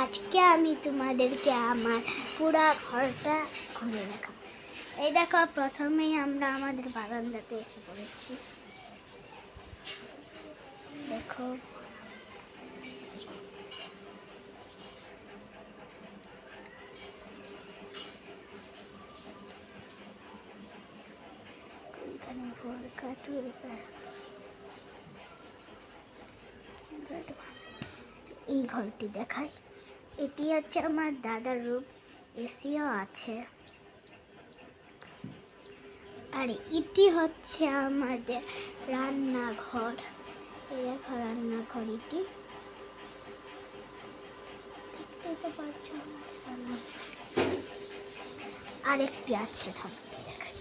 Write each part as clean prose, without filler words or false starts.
আজকে আমি তোমাদেরকে আমার পুরা ঘরটা ঘুরে দেখাবো। এই দেখো, প্রথমেই আমরা আমাদের বারান্দাতে এসে পড়েছি। দেখো, এখানে ভোর কাটুর এই ঘরটি দেখাই। এটি হচ্ছে আমার দাদার রুম, এসিও আছে। আর এটি হচ্ছে আমাদের রান্নাঘর। এই দেখো রান্নাঘর, এটি দেখতেই তো পাচ্ছ আমাদের রান্নাঘর। আরেকটি আছে, থাকবে দেখাই।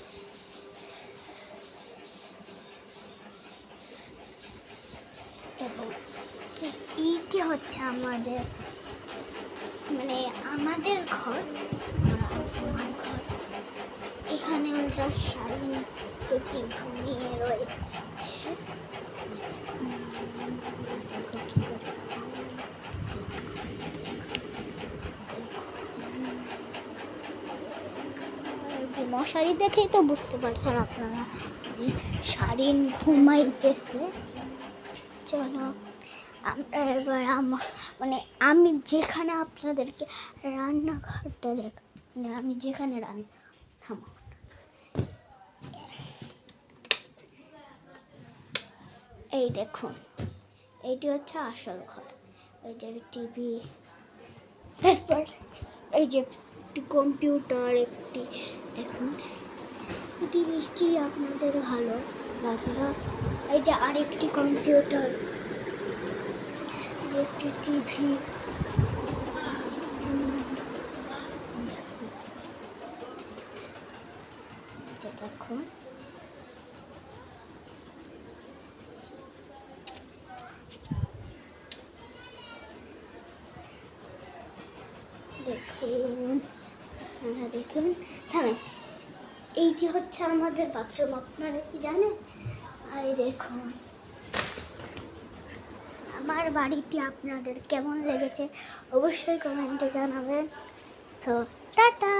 এবং এইটি হচ্ছে আমাদের আমাদের ঘর, আমার ঘর। এখানে উল্টা শালীন টুকি ঘুমিয়ে রয়েছে। যে মশারি দেখেই তো বুঝতে পারছেন আপনারা শালীন ঘুমাইতেছে। চলো আমরা এবার আমি যেখানে আপনাদেরকে রান্নাঘরটা দেখ, আমি যেখানে রান্না থামো। এই দেখুন, এইটি হচ্ছে আসল ঘর। এই যে টিভি, তারপর এই যে একটি কম্পিউটার, একটি দেখুন, এটি নিশ্চয়ই আপনাদের ভালো লাগলো। এই যে আরেকটি কম্পিউটার, একটি টিভি, দেখুন। দেখুন থামেন, এইটি হচ্ছে আমাদের বাথরুম। আপনারা কি জানেন? এই দেখুন, আমার বাড়িটি আপনাদের কেমন লেগেছে অবশ্যই কমেন্টে জানাবেন। তো টাটা।